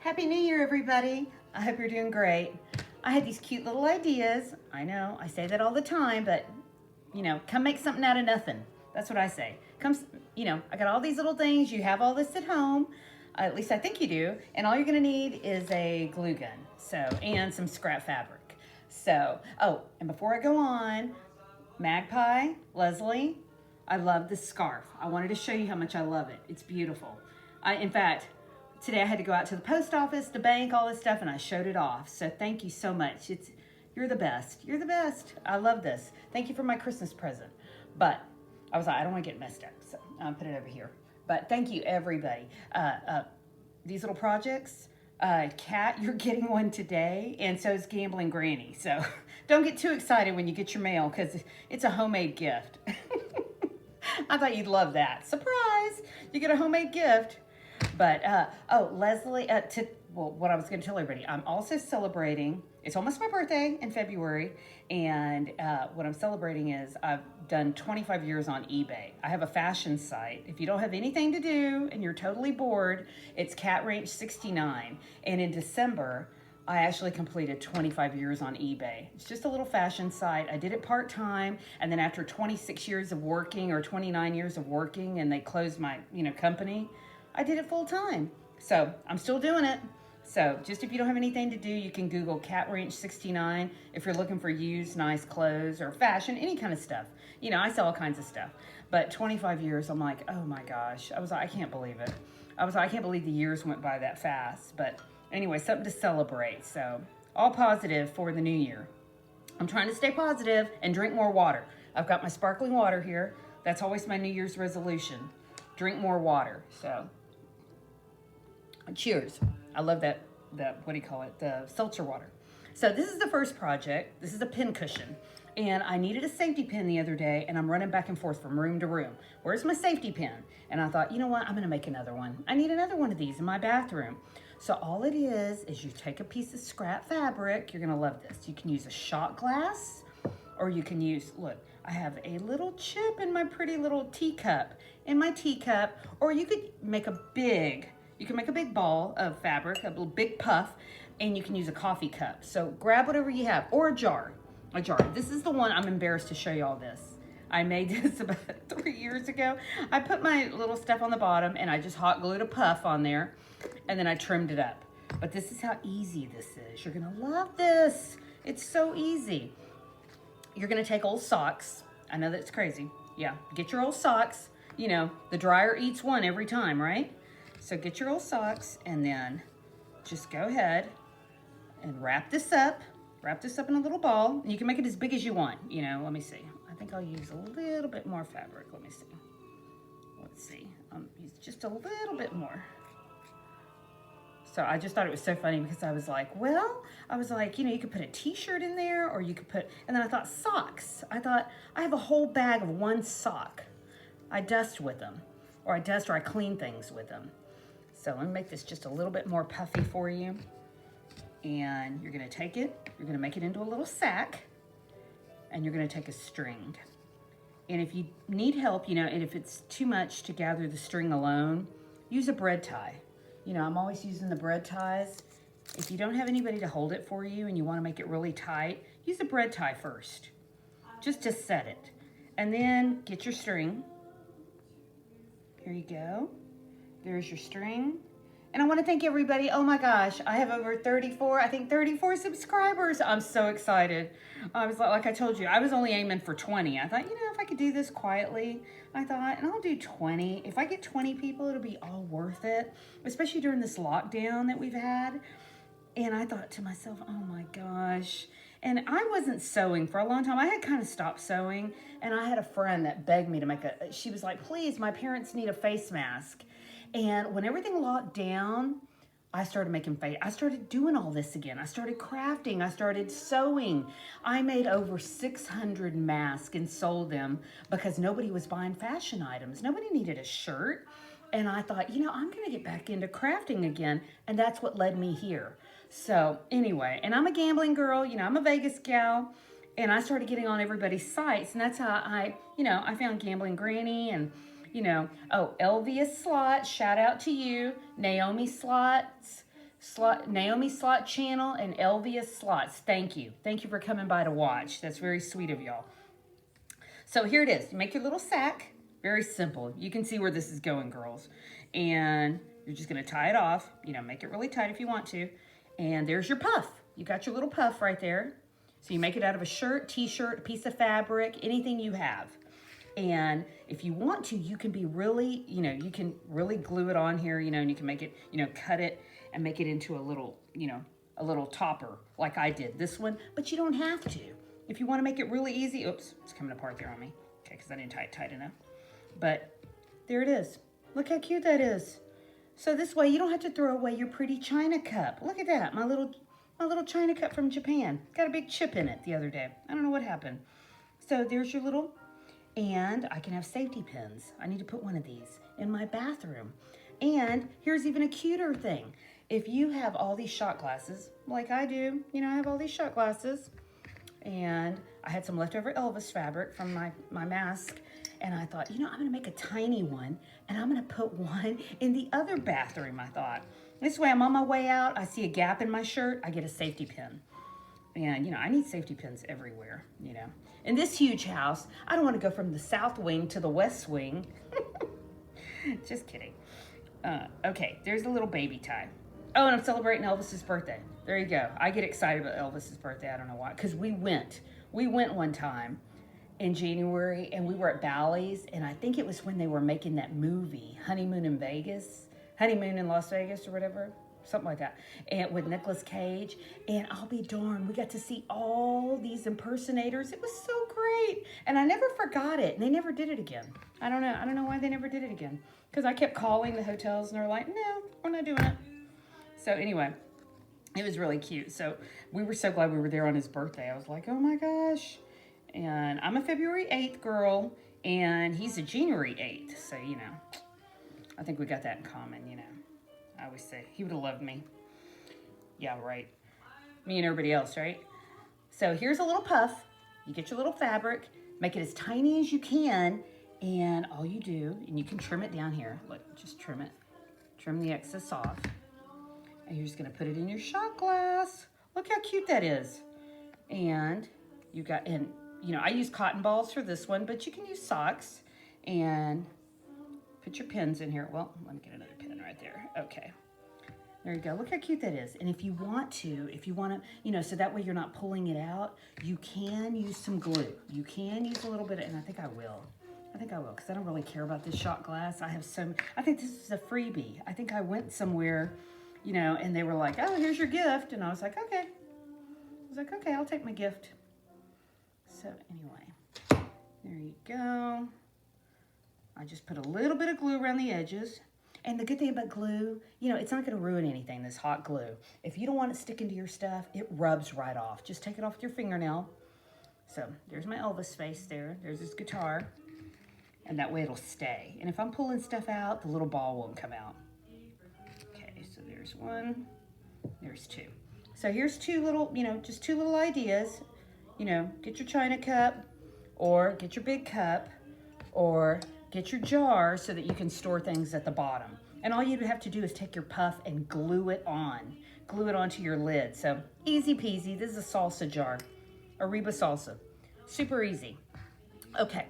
Happy New Year, everybody. I hope you're doing great. I had these cute little ideas. I know, I say that all the time, but come make something out of nothing. That's what I say. I got all these little things. You have all this at home. At least I think you do. And all you're going to need is a glue gun. And some scrap fabric. And before I go on, Magpie, Leslie, I love this scarf. I wanted to show you how much I love it. It's beautiful. In fact, today I had to go out to the post office, the bank, all this stuff, and I showed it off. So thank you so much. You're the best. You're the best. I love this. Thank you for my Christmas present. But I was like, I don't want to get messed up, so I'll put it over here. But thank you, everybody. These little projects, Kat, you're getting one today, and so is Gambling Granny. So don't get too excited when you get your mail because it's a homemade gift. I thought you'd love that. Surprise! You get a homemade gift. But, Leslie, what I was going to tell everybody, I'm also celebrating, it's almost my birthday in February, and what I'm celebrating is I've done 25 years on eBay. I have a fashion site. If you don't have anything to do and you're totally bored, it's Cat Ranch 69. And in December, I actually completed 25 years on eBay. It's just a little fashion site. I did it part-time, and then after 26 years of working or 29 years of working, and they closed my, company, I did it full-time. So I'm still doing it. So just if you don't have anything to do, you can Google Cat Ranch 69 if you're looking for used nice clothes or fashion, any kind of stuff. I sell all kinds of stuff. But 25 years, I'm like, oh my gosh. I was like, I can't believe it. I can't believe the years went by that fast. But anyway, something to celebrate. So all positive for the new year. I'm trying to stay positive and drink more water. I've got my sparkling water here. That's always my New Year's resolution. Drink more water. So cheers. I love that, what do you call it? The seltzer water. So this is the first project. This is a pin cushion. And I needed a safety pin the other day, and I'm running back and forth from room to room. Where's my safety pin? And I thought, you know what? I'm going to make another one. I need another one of these in my bathroom. So all it is you take a piece of scrap fabric. You're going to love this. You can use a shot glass, or you can use, look, I have a little chip in my pretty little teacup. Or you could make a big ball of fabric, a little big puff, and you can use a coffee cup. So grab whatever you have, or a jar. This is the one I'm embarrassed to show you all this. I made this about 3 years ago. I put my little stuff on the bottom, and I just hot glued a puff on there, and then I trimmed it up. But this is how easy this is. You're gonna love this. It's so easy. You're gonna take old socks. I know that's crazy. Yeah, get your old socks. The dryer eats one every time, right? So get your old socks, and then just go ahead and wrap this up in a little ball. And you can make it as big as you want. Let me see. I think I'll use a little bit more fabric. Let's see. Use just a little bit more. So I just thought it was so funny because I was like, you could put a t-shirt in there, or you could and then I thought socks. I thought I have a whole bag of one sock. I dust with them, or I clean things with them. So let me make this just a little bit more puffy for you. And you're gonna take it, you're gonna make it into a little sack, and you're gonna take a string. And if you need help, and if it's too much to gather the string alone, use a bread tie. I'm always using the bread ties. If you don't have anybody to hold it for you and you wanna make it really tight, use a bread tie first, just to set it. And then get your string. Here you go. There's your string. And I want to thank everybody. Oh my gosh, I have over 34 subscribers. I'm so excited. I was like I told you, I was only aiming for 20. I thought, if I could do this quietly, and I'll do 20. If I get 20 people, it'll be all worth it, especially during this lockdown that we've had. And I thought to myself, oh my gosh. And I wasn't sewing for a long time. I had kind of stopped sewing, and I had a friend that begged me to she was like, please, my parents need a face mask. And when everything locked down, I started doing all this again. I started crafting, I started sewing. I made over 600 masks and sold them because nobody was buying fashion items. Nobody needed a shirt. And I thought, I'm gonna get back into crafting again. And that's what led me here. So anyway, and I'm a gambling girl, I'm a Vegas gal. And I started getting on everybody's sites. And that's how I found Gambling Granny and Elvia Slot, shout out to you. Naomi Slots, Naomi Slot Channel and Elvia Slots. Thank you. Thank you for coming by to watch. That's very sweet of y'all. So here it is. You make your little sack. Very simple. You can see where this is going, girls. And you're just going to tie it off. You know, make it really tight if you want to. And there's your puff. You got your little puff right there. So you make it out of a shirt, t-shirt, a piece of fabric, anything you have. And if you want to, you can be really, you know, you can really glue it on here, you know, and you can make it, you know, cut it and make it into a little, you know, a little topper like I did this one, but you don't have to. If you want to make it really easy, oops, it's coming apart there on me. Okay, because I didn't tie it tight enough. But there it is. Look how cute that is. So this way you don't have to throw away your pretty china cup. Look at that, my little china cup from Japan. Got a big chip in it the other day. I don't know what happened. So there's your little, and I can have safety pins. I need to put one of these in my bathroom. And here's even a cuter thing. If you have all these shot glasses, like I do, you know, I have all these shot glasses, and I had some leftover Elvis fabric from my mask, and I thought, you know, I'm gonna make a tiny one, and I'm gonna put one in the other bathroom, I thought. This way I'm on my way out, I see a gap in my shirt, I get a safety pin. And, you know, I need safety pins everywhere, you know. In this huge house, I don't want to go from the south wing to the west wing. Just kidding. Okay, there's a little baby tie. Oh, and I'm celebrating Elvis's birthday. There you go. I get excited about Elvis's birthday. I don't know why. Because we went one time in January, and we were at Bally's, and I think it was when they were making that movie, Honeymoon in Las Vegas or whatever. Something like that, and with Nicolas Cage, and I'll be darned, we got to see all these impersonators. It was so great, and I never forgot it, and they never did it again. I don't know why they never did it again, because I kept calling the hotels, and they're like, no, we're not doing it. So anyway, it was really cute. So we were so glad we were there on his birthday. I was like, oh my gosh. And I'm a February 8th girl, and he's a January 8th, so, you know, I think we got that in common, you know. I always say, he would have loved me. Yeah, right. Me and everybody else, right? So here's a little puff. You get your little fabric, make it as tiny as you can, and all you do, and you can trim it down here. Look, just trim it. Trim the excess off. And you're just gonna put it in your shot glass. Look how cute that is. And you got, and you know, I use cotton balls for this one, but you can use socks. And put your pins in here. Well, let me get another pin right there. Okay. There you go. Look how cute that is. And if you want to, you know, so that way you're not pulling it out, you can use some glue. You can use a little bit of, and I think I will, because I don't really care about this shot glass. I think this is a freebie. I think I went somewhere, you know, and they were like, oh, here's your gift. And I was like, okay. Okay, I'll take my gift. So anyway, there you go. I just put a little bit of glue around the edges. And the good thing about glue, you know, it's not going to ruin anything, this hot glue. If you don't want it sticking to your stuff, it rubs right off. Just take it off with your fingernail. So there's my Elvis face there. There's his guitar. And that way it'll stay. And if I'm pulling stuff out, the little ball won't come out. Okay, so there's one. There's two. So here's two little, you know, just two little ideas. You know, get your china cup, or get your big cup, or get your jar so that you can store things at the bottom. And all you have to do is take your puff and glue it on. Glue it onto your lid. So easy peasy. This is a salsa jar, a Reba salsa. Super easy. Okay,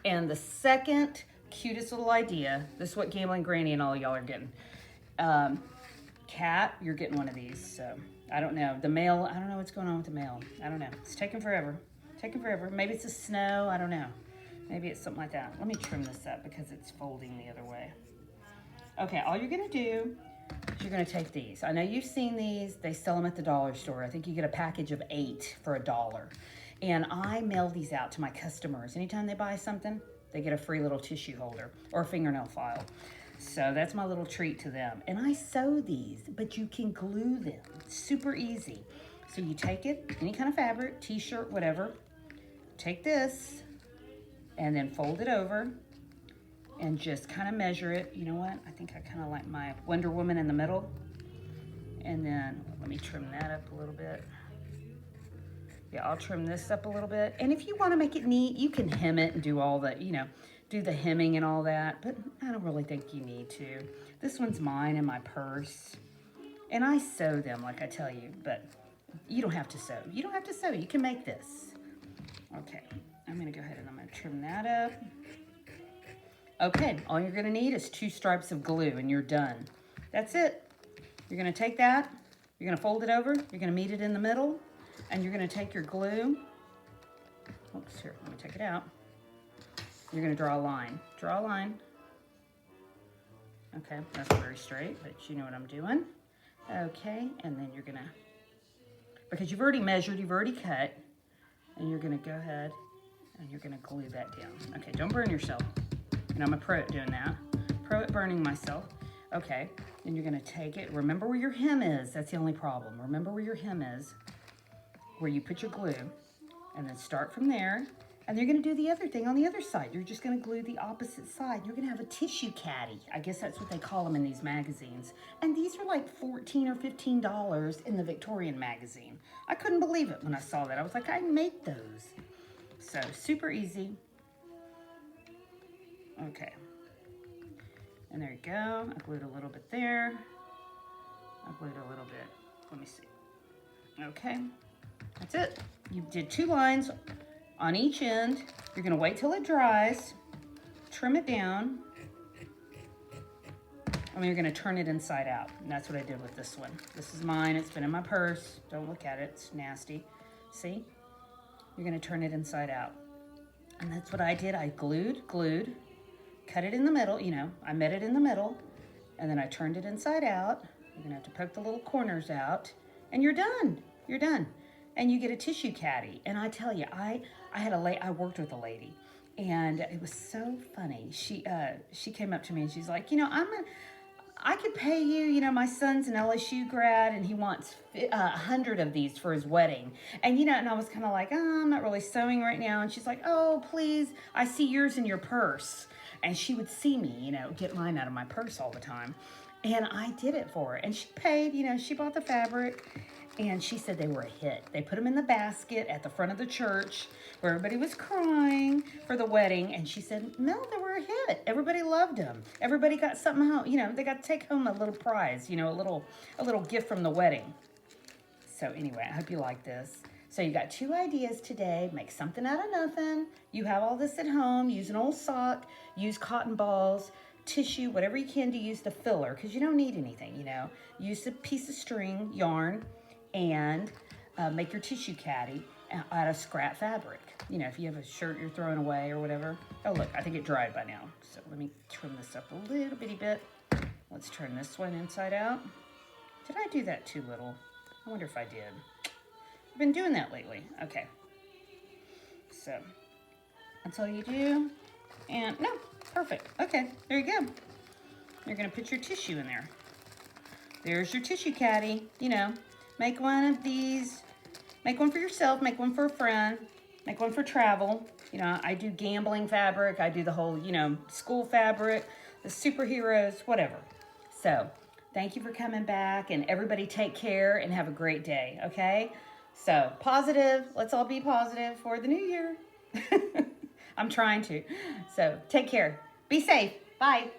and the second cutest little idea, this is what Gambling Granny and all y'all are getting. Cat, you're getting one of these, so I don't know. The mail, I don't know what's going on with the mail. I don't know. It's taking forever. Maybe it's the snow, I don't know. Maybe it's something like that. Let me trim this up because it's folding the other way. Okay, all you're gonna do is you're gonna take these. I know you've seen these. They sell them at the dollar store. I think you get a package of 8 for $1. And I mail these out to my customers. Anytime they buy something, they get a free little tissue holder or a fingernail file. So that's my little treat to them. And I sew these, but you can glue them. It's super easy. So you take it, any kind of fabric, t-shirt, whatever. Take this, and then fold it over and just kind of measure it. You know what? I think I kind of like my Wonder Woman in the middle. And then let me trim that up a little bit. Yeah, I'll trim this up a little bit. And if you want to make it neat, you can hem it and do all the, you know, do the hemming and all that. But I don't really think you need to. This one's mine in my purse. And I sew them like I tell you, but you don't have to sew. You don't have to sew. You can make this. Okay, I'm gonna go ahead and I'm gonna trim that up. Okay, all you're gonna need is 2 stripes of glue and you're done. That's it. You're gonna take that, you're gonna fold it over, you're gonna meet it in the middle, and you're gonna take your glue. Oops, here, let me take it out. You're gonna draw a line. Draw a line. Okay, that's very straight, but you know what I'm doing. Okay, and then you're gonna, because you've already measured, you've already cut, and you're gonna go ahead and you're gonna glue that down. Okay, don't burn yourself. And I'm a pro at doing that. Pro at burning myself. Okay, and you're gonna take it. Remember where your hem is. That's the only problem. Remember where your hem is, where you put your glue, and then start from there. And you're gonna do the other thing on the other side. You're just gonna glue the opposite side. You're gonna have a tissue caddy. I guess that's what they call them in these magazines. And these are like $14 or $15 in the Victorian magazine. I couldn't believe it when I saw that. I was like, I make those. So super easy. Okay, and there you go. I glued a little bit there. I glued a little bit. Let me see. Okay, that's it. You did 2 lines on each end. You're gonna wait till it dries, trim it down, and you're gonna turn it inside out. And that's what I did with this one. This is mine, it's been in my purse. Don't look at it, it's nasty. See? You're gonna turn it inside out. And that's what I did. I glued, cut it in the middle, you know, I met it in the middle, and then I turned it inside out. You're gonna have to poke the little corners out, and you're done. You're done. And you get a tissue caddy. And I tell you, I worked with a lady, and it was so funny. She came up to me and she's like, you know, I could pay you, you know, my son's an LSU grad and he wants 100 of these for his wedding. And, you know, and I was kind of like, oh, I'm not really sewing right now. And she's like, oh, please, I see yours in your purse. And she would see me, you know, get mine out of my purse all the time. And I did it for her. And she paid, you know, she bought the fabric. And she said they were a hit. They put them in the basket at the front of the church where everybody was crying for the wedding. And she said, no, they were a hit. Everybody loved them. Everybody got something home. You know, they got to take home a little prize, you know, a little gift from the wedding. So anyway, I hope you like this. So you got 2 ideas today. Make something out of nothing. You have all this at home. Use an old sock. Use cotton balls, tissue, whatever you can to use the filler, because you don't need anything, you know. Use a piece of string, yarn, and make your tissue caddy out of scrap fabric. You know, if you have a shirt you're throwing away or whatever. Oh, look, I think it dried by now. So let me trim this up a little bitty bit. Let's turn this one inside out. Did I do that too little? I wonder if I did. I've been doing that lately. Okay. So that's all you do. And no, perfect. Okay, there you go. You're gonna put your tissue in there. There's your tissue caddy. You know, make one of these. Make one for yourself, make one for a friend, make one for travel. You know, I do gambling fabric. I do the whole, you know, school fabric, the superheroes, whatever. So thank you for coming back, and everybody take care and have a great day, okay? So positive, let's all be positive for the new year. I'm trying to. So take care. Be safe. Bye.